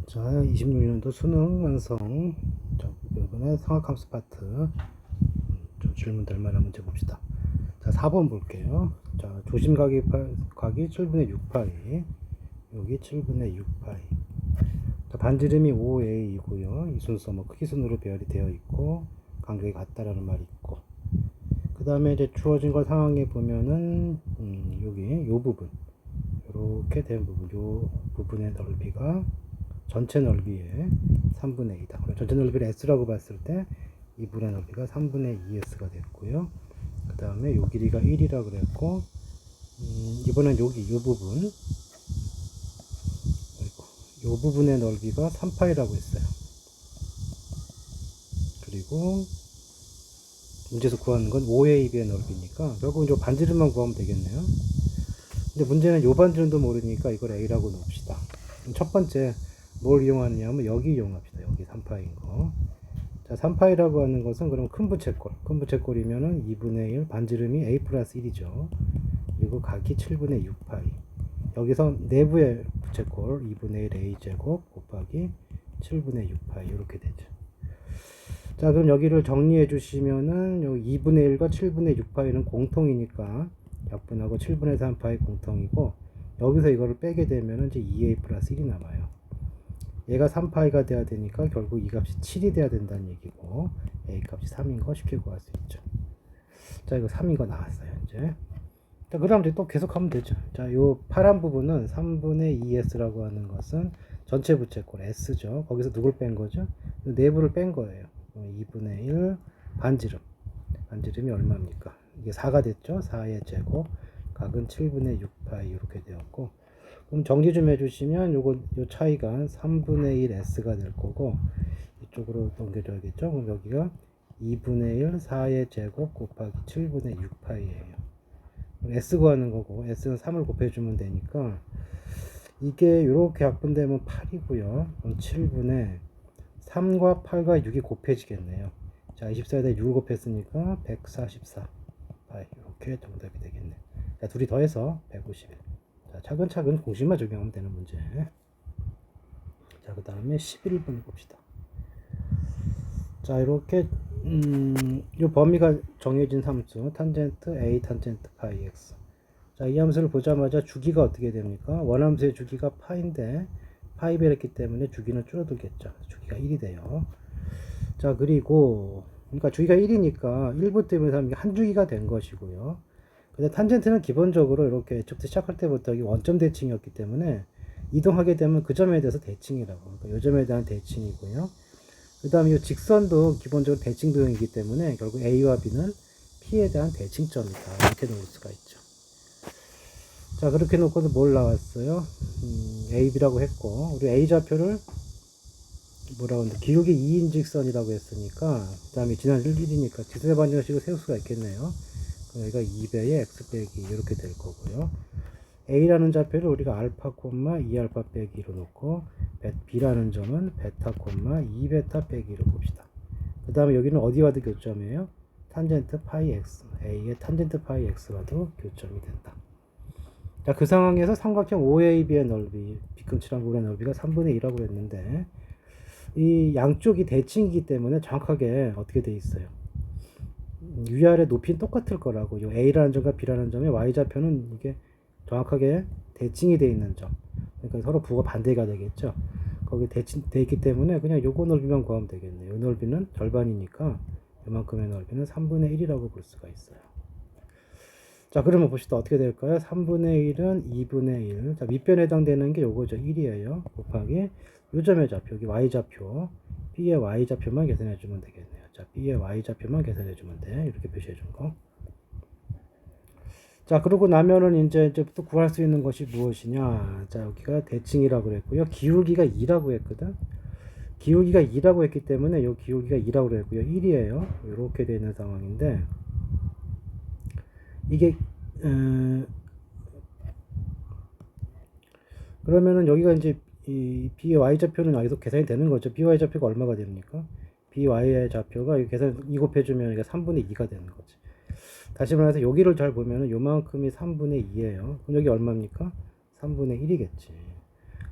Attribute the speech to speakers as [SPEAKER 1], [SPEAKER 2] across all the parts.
[SPEAKER 1] 자, 26년도 수능 완성. 자, 이번에 성악함수 파트 좀 질문 될 만한 문제 봅시다. 자, 4번 볼게요. 자, 조심 각이 7분의 6파이, 여기 7분의 6파이. 자, 반지름이 5a이고요. 이순서 뭐 크기순으로 배열이 되어 있고 간격이 같다라는 말이 있고. 그 다음에 이제 주어진 걸 상황에 보면은 여기 요 부분, 이렇게 된 부분, 요 부분의 넓이가 전체 넓이의 3분의 2다. 그럼 전체 넓이를 S라고 봤을 때 이 분의 넓이가 3분의 2S가 됐고요. 그 다음에 요 길이가 1이라 그랬고, 이번엔 여기 이 부분, 요 부분의 넓이가 3파이라고 했어요. 그리고 문제에서 구하는 건 5AB의 넓이니까 결국은 요 반지름만 구하면 되겠네요. 근데 문제는 요 반지름도 모르니까 이걸 A라고 놓읍시다. 첫 번째 뭘 이용하느냐면 여기 이용합시다. 여기 3파인 거. 자, 3파이라고 하는 것은 그럼 큰 부채꼴. 큰 부채꼴이면은 2분의 1, 반지름이 A 플러스 1이죠. 그리고 각이 7분의 6파이. 여기서 내부의 부채꼴 2분의 1 A제곱 곱하기 7분의 6파이. 이렇게 되죠. 자, 그럼 여기를 정리해 주시면은 여기 2분의 1과 7분의 6파이는 공통이니까 약분하고 7분의 3파이 공통이고, 여기서 이거를 빼게 되면은 이제 2A 플러스 1이 남아요. 얘가 3파이가 돼야 되니까 결국 이 값이 7이 돼야 된다는 얘기고, A 값이 3인 거 쉽게 구할 수 있죠. 자, 이거 3인 거 나왔어요, 이제. 자, 그 다음 이제 또 계속 하면 되죠. 자, 요 파란 부분은 3분의 2S라고 하는 것은 전체 부채꼴 S죠. 거기서 누굴 뺀 거죠? 내부를 뺀 거예요. 2분의 1 반지름. 반지름이 얼마입니까? 이게 4가 됐죠? 4의 제곱. 각은 7분의 6파이 이렇게 되었고, 그럼 정리 좀 해주시면 요 차이가 3분의 1 S가 될 거고, 이쪽으로 넘겨줘야겠죠? 그럼 여기가 2분의 1 4의 제곱 곱하기 7분의 6파이예요. S 구하는 거고, S는 3을 곱해주면 되니까 이게 이렇게 약분되면 8이고요. 그럼 7분의 3과 8과 6이 곱해지겠네요. 자, 24에다 6을 곱했으니까 144 파이. 이렇게 정답이 되겠네. 자, 둘이 더해서 151. 자, 차근차근 공식만 적용하면 되는 문제. 자, 그 다음에 11번 봅시다. 자, 이렇게 이 범위가 정해진 함수 탄젠트 A 탄젠트 파이 x. 자, 이 함수를 보자마자 주기가 어떻게 됩니까? 원함수의 주기가 파인데 파이 배랬기 때문에 주기는 줄어들겠죠. 주기가 1이 돼요. 자, 그리고 그러니까 주기가 1이니까 1부터 1부터 한 주기가 된 것이고요. 근데 탄젠트는 기본적으로 이렇게 예측부터 시작할 때부터 원점 대칭이었기 때문에 이동하게 되면 그 점에 대해서 대칭이라고. 그러니까 이 점에 대한 대칭이고요. 그 다음에 이 직선도 기본적으로 대칭 도형이기 때문에 결국 A와 B는 P에 대한 대칭점이다. 이렇게 놓을 수가 있죠. 자, 그렇게 놓고도 뭘 나왔어요? A, B라고 했고, 우리 A 좌표를 뭐라고 하는데, 기울기 2인 직선이라고 했으니까, 그 다음에 지난 1이니까 지수의 반정식을 세울 수가 있겠네요. 그럼 여기가 2배의 x 빼기 이렇게 될 거고요. A라는 좌표를 우리가 알파, 2알파 빼기로 놓고, B라는 점은 베타, 2베타 빼기로 봅시다. 그 다음에 여기는 어디와도 교점이에요? 탄젠트 파이 x, A의 탄젠트 파이 x와도 교점이 된다. 자, 그 상황에서 삼각형 OAB의 넓이, B끔치랑 부분의 넓이가 3분의 2라고 했는데, 이 양쪽이 대칭이기 때문에 정확하게 어떻게 돼 있어요? 위아래 높이는 똑같을 거라고. 요 A라는 점과 B라는 점의 Y좌표는 이게 정확하게 대칭이 돼 있는 점. 그러니까 서로 부호가 반대가 되겠죠. 거기 대칭돼 있기 때문에 그냥 요거 넓이만 구하면 되겠네요. 요 넓이는 절반이니까 요만큼의 넓이는 3분의 1이라고 볼 수가 있어요. 자, 그러면 봅시다. 어떻게 될까요? 3분의 1은 2분의 1. 자, 밑변에 해당되는 게 요거죠. 1이에요. 곱하기 요점의 좌표, 여기 Y좌표. B의 Y좌표만 계산해주면 되겠네요. 자, B의 Y좌표만 계산해주면 돼. 이렇게 표시해준 거. 자, 그러고 나면은 이제 또 구할 수 있는 것이 무엇이냐. 자, 여기가 대칭이라고 그랬고요. 기울기가 2라고 했거든. 기울기가 2라고 했기 때문에 요 기울기가 2라고 그랬고요. 1이에요. 이렇게 되는 상황인데, 이게 그러면은 여기가 이제 이 B의 Y좌표는 여기서 계산이 되는 거죠. BY 좌표가 얼마가 됩니까? BY의 좌표가 계산 2 곱해주면 이게 3분의 2가 되는 거지. 다시 말해서 여기를 잘 보면은 요만큼이 3분의 2예요. 그럼 여기 얼마입니까? 3분의 1이겠지.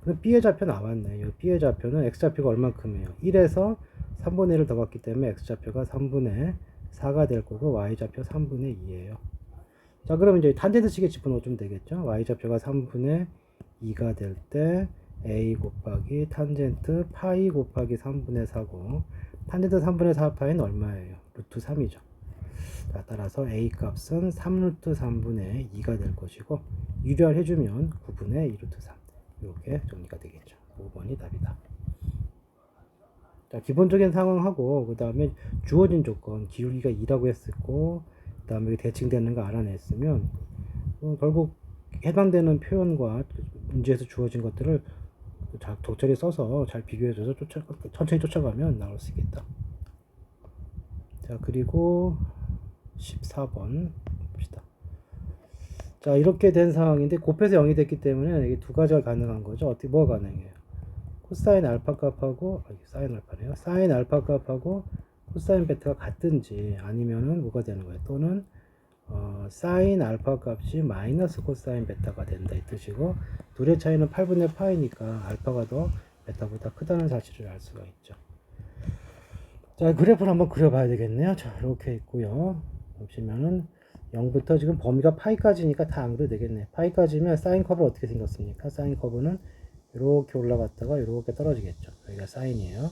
[SPEAKER 1] 그럼 B의 좌표 나왔네. 이 B의 좌표는 X좌표가 얼만큼이에요? 1에서 3분의 1을 더봤기 때문에 X좌표가 3분의 4가 될 거고 Y좌표 3분의 2예요. 자, 그럼 이제 탄젠트식에 집어넣어주면 되겠죠? Y좌표가 3분의 2가 될 때 A 곱하기 탄젠트 파이 곱하기 3분의 4고 탄젠트 3분의 4 파이는 얼마예요? 루트 3이죠. 자, 따라서 A 값은 3루트 3분의 2가 될 것이고 유리화해주면 9분의 2 루트 3 이렇게 정리가 되겠죠. 5번이 답이다. 자, 기본적인 상황하고 그 다음에 주어진 조건 기울기가 2라고 했었고 그 다음에 대칭되는 거 알아냈으면 결국 해당되는 표현과 문제에서 주어진 것들을 적절히 써서 잘 비교해줘서 천천히 쫓아가면 나올 수 있겠다. 자, 그리고 14번 봅시다. 자, 이렇게 된 상황인데 곱해서 0이 됐기 때문에 이게 두 가지가 가능한 거죠. 어떻게 뭐가 가능해요? 코사인 알파 값하고 사인 알파네요. 사인 알파 값하고 코사인 베타가 같든지 아니면은 뭐가 되는 거예요? 또는 사인 알파 값이 마이너스 코사인 베타가 된다 이 뜻이고 둘의 차이는 8분의 파이니까 알파가 더 베타보다 크다는 사실을 알 수가 있죠. 자, 그래프를 한번 그려봐야 되겠네요. 자, 이렇게 있고요. 보시면은 0부터 지금 범위가 파이까지니까 다 안 그려도 되겠네. 파이까지면 사인 커브가 어떻게 생겼습니까? 사인 커브는 이렇게 올라갔다가 이렇게 떨어지겠죠. 여기가 사인이에요.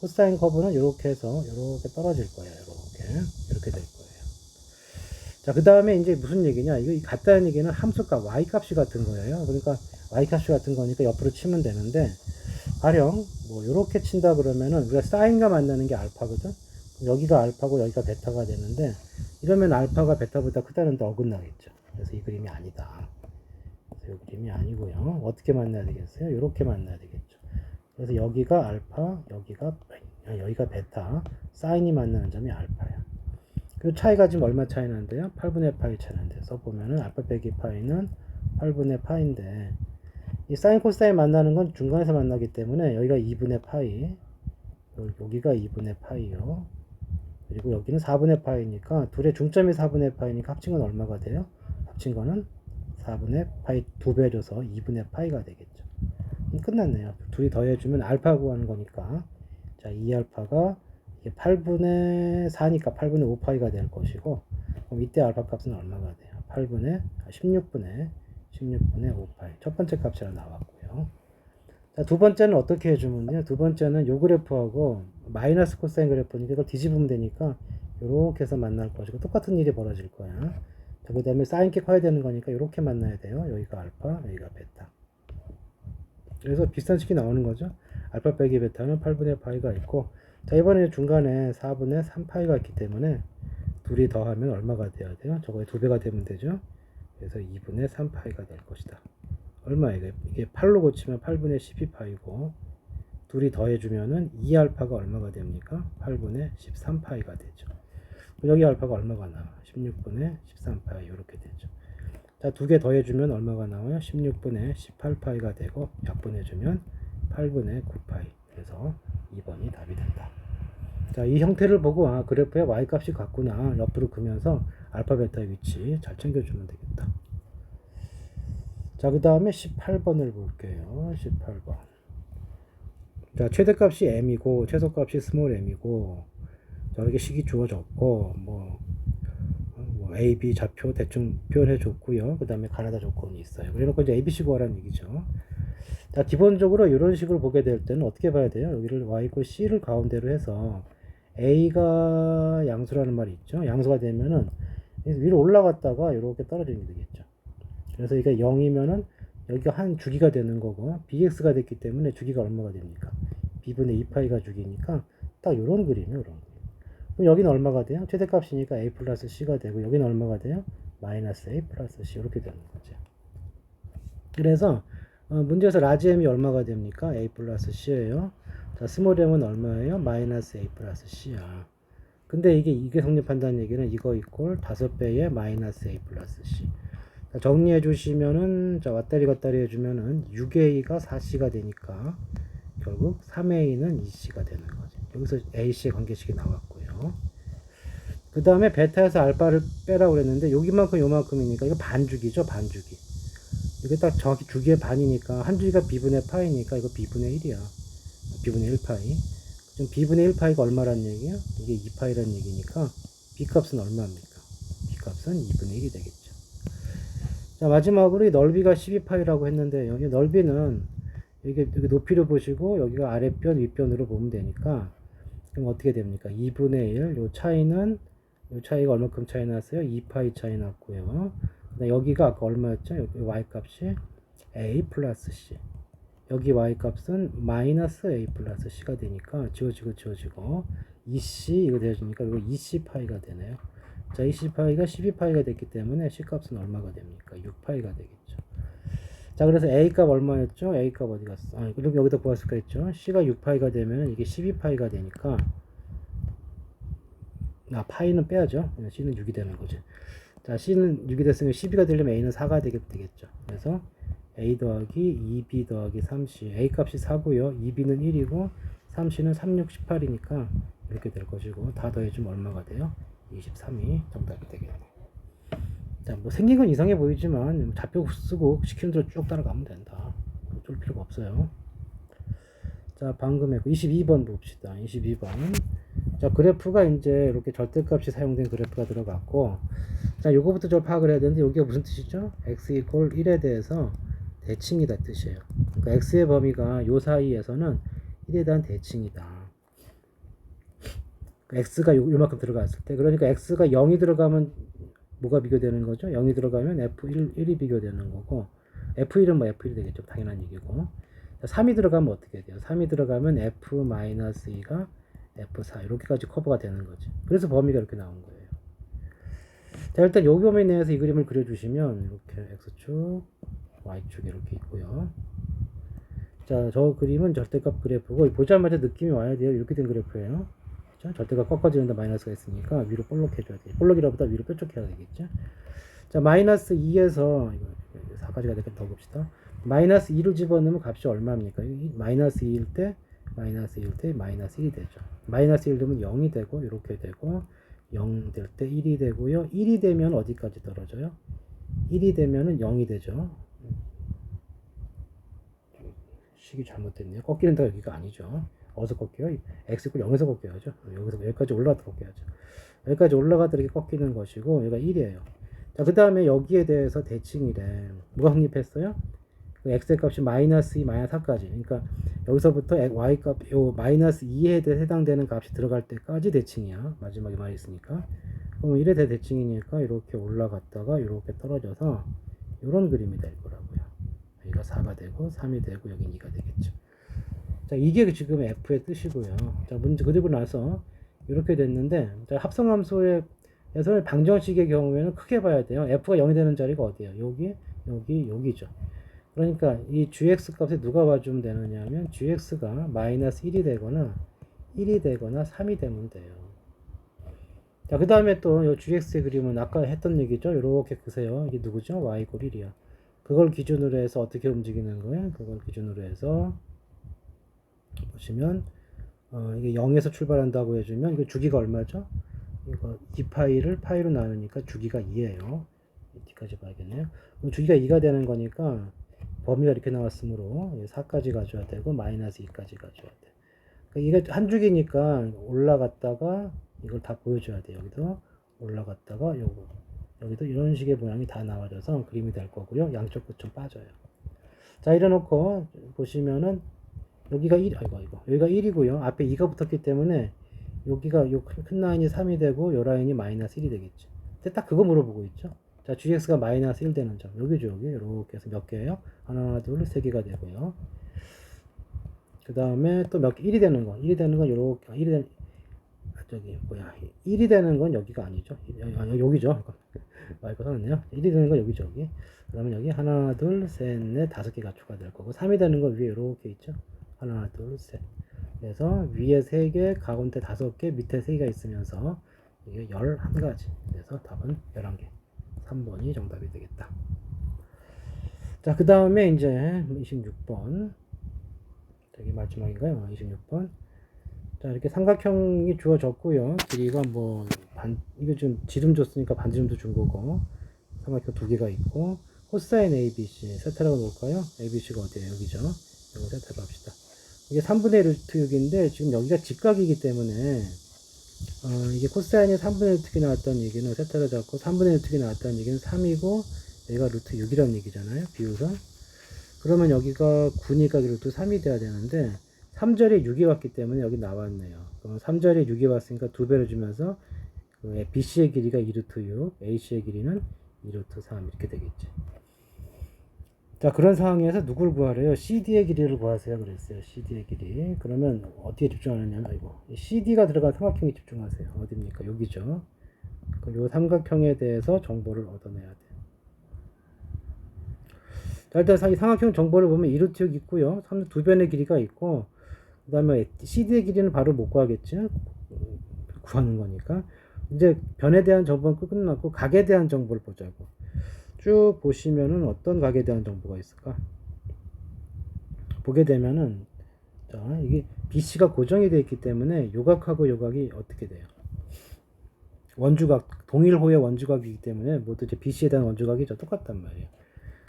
[SPEAKER 1] 코사인 커브는 이렇게 해서 이렇게 떨어질 거예요. 이렇게 될 거예요. 자, 그 다음에 이제 무슨 얘기냐? 이거 같다는 얘기는 함수값 y 값이 같은 거예요. 그러니까 y 값이 같은 거니까 옆으로 치면 되는데 가령 뭐 이렇게 친다 그러면은 우리가 사인과 만나는 게 알파거든. 여기가 알파고 여기가 베타가 되는데 이러면 알파가 베타보다 크다는데 어긋나겠죠. 그래서 이 그림이 아니다. 그래서 이 그림이 아니고요. 어떻게 만나야 되겠어요? 이렇게 만나야 되겠죠. 그래서 여기가 알파, 여기가 베타, 사인이 만나는 점이 알파야. 그 차이가 지금 얼마 차이 나는데요? 8분의 파이 차이 나는데 써보면은 알파 빼기 파이는 8분의 파인데 이 사인 코사인 만나는 건 중간에서 만나기 때문에 여기가 2분의 파이, 여기가 2분의 파이요. 그리고 여기는 4분의 파이니까 둘의 중점이 4분의 파이니까 합친 건 얼마가 돼요? 합친 거는 4분의 파이 2배 줘서 2분의 파이가 되겠죠. 끝났네요. 둘이 더해주면 알파 구하는 거니까 자, 2알파가 8분의 4니까 8분의 5파이가 될 것이고 그럼 이때 알파 값은 얼마가 돼요? 16분의 5파이 첫 번째 값이라 나왔고요. 자, 두 번째는 어떻게 해주면요? 두 번째는 요 그래프하고 마이너스 코사인 그래프니까 이걸 뒤집으면 되니까 이렇게 해서 만날 것이고 똑같은 일이 벌어질 거야. 자, 그 다음에 사인께 커야 되는 거니까 이렇게 만나야 돼요. 여기가 알파, 여기가 베타. 그래서 비슷한 식이 나오는 거죠. 알파 빼기 베타는 8분의 파이가 있고 자, 이번에 중간에 4분의 3파이가 있기 때문에 둘이 더하면 얼마가 돼야 돼요? 저거에 2배가 되면 되죠. 그래서 2분의 3파이가 될 것이다. 얼마예요? 이게 8로 고치면 8분의 12파이고 둘이 더해주면은 2알파가 얼마가 됩니까? 8분의 13파이가 되죠. 여기 알파가 얼마가 나와? 16분의 13파이 이렇게 되죠. 자, 두 개 더해주면 얼마가 나와요? 16분의 18파이가 되고 약분해주면 8분의 9파이. 그래서 2번이 답이 된다. 자, 이 형태를 보고 그래프에 y값이 같구나 옆으로 그면서 알파 베타의 위치 잘 챙겨주면 되겠다. 자, 그 다음에 18번을 볼게요. 18번. 자, 최대값이 m이고 최소값이 스몰 m이고 저렇게 식이 주어졌고 뭐 A, B 좌표 대충 표현해 줬고요. 그 다음에 가나다 조건이 있어요. 그래놓고 이제 ABC 구하라는 얘기죠. 자, 기본적으로 이런 식으로 보게 될 때는 어떻게 봐야 돼요? 여기를 y = c를 가운데로 해서 a가 양수라는 말이 있죠. 양수가 되면은 위로 올라갔다가 이렇게 떨어지게 되겠죠. 그래서 이게 0이면은 여기가 한 주기가 되는 거고 bx가 됐기 때문에 주기가 얼마가 됩니까? b분의 2파이가 주기니까 딱 이런 그림이에요. 이런 그림. 그럼 여기는 얼마가 돼요? 최대값이니까 a 플러스 c가 되고 여기는 얼마가 돼요? 마이너스 a 플러스 c 이렇게 되는 거죠. 그래서 문제에서 라지 m이 얼마가 됩니까? a 플러스 c예요. 자, 스몰 m은 얼마예요? 마이너스 a 플러스 c야. 근데 이게 성립한다는 얘기는 이거 이꼴 5배의 마이너스 a 플러스 c. 자, 정리해 주시면은 자, 왔다리 갔다리 해주면은 6a가 4c가 되니까 결국 3a는 2c가 되는 거죠. 여기서 ac의 관계식이 나왔고요. 그 다음에 베타에서 알파를 빼라고 그랬는데 여기만큼 요만큼이니까 이거 반주기죠. 반주기. 이게 딱 정확히 두 개의 반이니까 한 줄기가 b분의 파이니까 이거 b분의 1이야. b분의 1파이. 지금 b분의 1파이가 얼마란 얘기야? 이게 2파이란 얘기니까 b 값은 얼마입니까? b 값은 2분의 1이 되겠죠. 자, 마지막으로 이 넓이가 12파이라고 했는데 여기 넓이는 여기 높이를 보시고 여기가 아랫변 윗변으로 보면 되니까 그럼 어떻게 됩니까? 2분의 1, 요 차이는 요 차이가 얼마큼 차이 났어요? 2파이 차이 났고요. 여기가 아까 얼마였죠? 여기 y 값이 a 플러스 c. 여기 y 값은 마이너스 a 플러스 c가 되니까 지워지고 2c 이거 되어지니까 이거 2c파이가 되네요. 자, 2c파이가 12파이가 됐기 때문에 c 값은 얼마가 됩니까? 6파이가 되겠죠. 자, 그래서 a 값 얼마였죠? a 값 어디 갔어? 그럼 여기다 구할 수가 있죠. c가 6파이가 되면 이게 12파이가 되니까 파이는 빼야죠. c는 6이 되는 거지. 자, c는 6이 됐으면 12가 되려면 a는 4가 되겠죠. 그래서 a 더하기 2b 더하기 3c. a 값이 4고요. 2b는 1이고 3c는 3, 6, 18이니까 이렇게 될 것이고 다 더해주면 얼마가 돼요? 23이 정답이 되겠네요. 자, 뭐 생긴 건 이상해 보이지만 좌표 쓰고 시키는 대로 쭉 따라가면 된다. 쫄 필요가 없어요. 자, 방금 했고 22번 봅시다. 22번. 자, 그래프가 이제 이렇게 절대값이 사용된 그래프가 들어갔고, 자, 요거부터 좀 파악을 해야 되는데 여기가 무슨 뜻이죠? x 이퀄 1에 대해서 대칭이다 뜻이에요. 그러니까 x의 범위가 요 사이에서는 1에 대한 대칭이다. x가 요만큼 들어갔을 때, 그러니까 x가 0이 들어가면 뭐가 비교되는 거죠? 0이 들어가면 f1이 비교되는 거고, f1은 뭐 f1이 되겠죠. 당연한 얘기고. 3이 들어가면 어떻게 돼요? 3이 들어가면 f-2가 f4 이렇게까지 커버가 되는 거지. 그래서 범위가 이렇게 나온 거예요. 자, 일단 요 범위 내에서 이 그림을 그려주시면 이렇게 x축, y축 이렇게 있고요. 자, 저 그림은 절대값 그래프고 보자마자 느낌이 와야 돼요. 이렇게 된 그래프예요. 자, 절대값 꺾어지는데 마이너스가 있으니까 위로 볼록 해줘야 돼요. 볼록이라보다 위로 뾰족해야 되겠죠. 자, 마이너스 2에서 이거 4까지가 되게 더 봅시다. 마이너스 2를 집어넣으면 값이 얼마입니까? 마이너스 2일 때 마이너스 1일 때 마이너스 1이 되죠. 마이너스 1 되면 0이 되고 이렇게 되고 0 될 때 1이 되고요. 1이 되면 어디까지 떨어져요? 1이 되면은 0이 되죠. 식이 잘못됐네요. 꺾이는 데가 여기가 아니죠. 어디서 꺾여요? x축 0에서 꺾여야죠. 여기서 여기까지 올라가다 꺾여야죠. 여기까지 올라가다 이렇게 꺾이는 것이고 여기가 1이에요. 자, 그 다음에 여기에 대해서 대칭이래. 뭐가 확립했어요? x의 값이 마이너스 2, 마이너스 4까지. 그러니까 여기서부터 y 값, 요 마이너스 2에 해당되는 값이 들어갈 때까지 대칭이야. 마지막에 말이 있으니까. 그럼 1에 대해 대칭이니까 이렇게 올라갔다가 이렇게 떨어져서 이런 그림이 될 거라고요. 여기가 4가 되고 3이 되고 여기 2가 되겠죠. 자, 이게 지금 f의 뜻이고요. 자, 문제 그리고 나서 이렇게 됐는데, 자, 합성함수에서는 방정식의 경우에는 크게 봐야 돼요. f가 0이 되는 자리가 어디예요? 여기죠. 그러니까 이 gx 값에 누가 와주면 되느냐 하면 gx가 마이너스 1이 되거나 1이 되거나 3이 되면 돼요. 자, 그 다음에 또 이 gx의 그림은 아까 했던 얘기죠. 이렇게 그세요. 이게 누구죠? y 이퀄 1이야. 그걸 기준으로 해서 어떻게 움직이는 거예요? 그걸 기준으로 해서 보시면 이게 0에서 출발한다고 해주면 이거 주기가 얼마죠? 이거 2파이를 파이로 나누니까 주기가 2예요. 뒤까지 봐야겠네요. 그럼 주기가 2가 되는 거니까 범위가 이렇게 나왔으므로 4까지 가져야 되고 마이너스 2까지 가져야 돼. 그러니까 이게 한 주기니까 올라갔다가 이걸 다 보여줘야 돼. 여기도 올라갔다가 여기도 이런 식의 모양이 다 나와져서 그림이 될 거고요. 양쪽 끝 좀 빠져요. 자, 이래놓고 보시면은 여기가 1, 여기가 1이고요. 앞에 2가 붙었기 때문에 여기가 요 큰 라인이 3이 되고 요 라인이 마이너스 1이 되겠죠. 근데 딱 그거 물어보고 있죠. 자, gx가 마이너스 1 되는 점. 여기죠, 여기. 이렇게 해서 몇 개예요? 하나, 둘, 세 개가 되고요. 그 다음에 또 1이 되는 건, 이렇게, 1이 되는 건 여기가 아니죠. 여기죠. 마이크 써놨네요. 1이 되는 건 여기죠, 여기. 그 다음에 여기 하나, 둘, 셋, 넷, 5개가 추가될 거고, 3이 되는 건 위에 이렇게 있죠. 하나, 둘, 셋. 그래서 위에 3개, 가운데 5개, 밑에 3개가 있으면서 이게 11가지. 그래서 답은 11개. 3번이 정답이 되겠다. 자, 그 다음에 이제 26번. 되게 마지막인가요? 26번. 자, 이렇게 삼각형이 주어졌고요. 길이가 이거 지금 지름 줬으니까 반지름도 준 거고, 삼각형 2개가 있고, 코사인 ABC 세타라고 놓을까요? ABC가 어디에요? 여기죠. 이거 세타로 합시다. 이게 3분의 1 루트 6인데 지금 여기가 직각이기 때문에 이게 코사인이 3분의 1 루트가 나왔다는 얘기는 세타를 잡고 3분의 1 루트가 나왔다는 얘기는 3이고 얘가 루트 6이라는 얘기잖아요. 비우선. 그러면 여기가 9니까 루트 3이 돼야 되는데 3자리에 6이 왔기 때문에 여기 나왔네요. 그럼 3자리에 6이 왔으니까 2배를 주면서 그 BC의 길이가 2루트 6, AC의 길이는 2루트 3 이렇게 되겠지. 자, 그런 상황에서 누굴 구하래요? CD의 길이를 구하세요 그랬어요. CD의 길이. 그러면 어디에 집중하느냐면 아이고, CD가 들어간 삼각형에 집중하세요. 어디입니까? 여기죠. 그럼 이 삼각형에 대해서 정보를 얻어내야 돼요. 자, 일단 이 삼각형 정보를 보면 2루트 6 있고요. 2변의 길이가 있고, 그 다음에 CD의 길이는 바로 못 구하겠지. 구하는 거니까. 이제 변에 대한 정보는 끝났고, 각에 대한 정보를 보자고. 쭉 보시면은 어떤 각에 대한 정보가 있을까? 보게 되면은, 자, 이게 BC가 고정이 되어 있기 때문에 요각하고 요각이 어떻게 돼요? 원주각, 동일호의 원주각이기 때문에 모두 이제 BC에 대한 원주각이 똑같단 말이에요.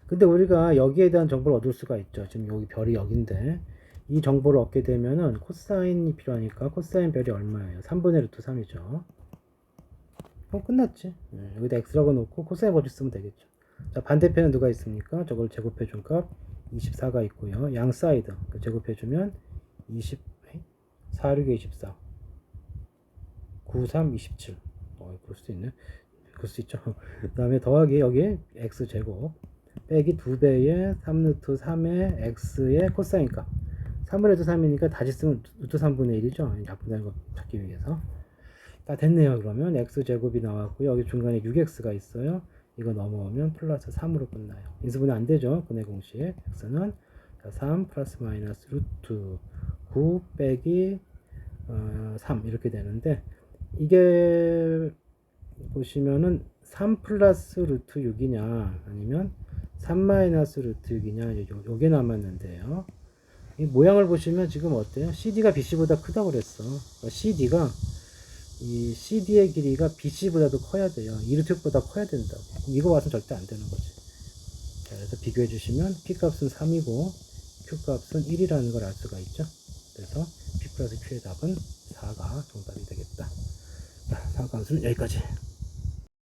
[SPEAKER 1] 근데 우리가 여기에 대한 정보를 얻을 수가 있죠. 지금 여기 별이 여기인데 이 정보를 얻게 되면은 코사인이 필요하니까 코사인 별이 얼마예요? 3분의 루트 3이죠. 그럼 끝났지. 여기다 x라고 놓고 코사인 법칙 쓰면 되겠죠. 자, 반대편에 누가 있습니까? 저걸 제곱해 준 값 24가 있고요. 양 사이드 제곱해 주면 20, 4, 6에 24 9, 3, 27 그럴 수도 있네. 그럴 수 있죠. 그 다음에 더하기 여기 x제곱 빼기 2배의 3루트 3의 x의 코사인 값 3분의 루트 3이니까 다시 쓰면 루트 3분의 1이죠. 약분되는 거 찾기 위해서. 다 됐네요. 그러면 x제곱이 나왔고요. 여기 중간에 6x가 있어요. 이거 넘어오면 플러스 3으로 끝나요. 인수분해 안 되죠. 근해 공식 x는 3 플러스 마이너스 루트 9 빼기 3 이렇게 되는데 이게 보시면은 3 플러스 루트 6이냐 아니면 3 마이너스 루트 6이냐 요게 남았는데요. 이 모양을 보시면 지금 어때요? CD가 BC보다 크다고 그랬어. 그러니까 CD가 이 CD의 길이가 BC보다도 커야 돼요. 2루트 6보다 커야 된다고. 이거 와서 절대 안 되는 거지. 자, 그래서 비교해 주시면 P값은 3이고 Q값은 1이라는 걸 알 수가 있죠. 그래서 P 플러스 Q의 답은 4가 정답이 되겠다. 자, 다음 강수는 여기까지.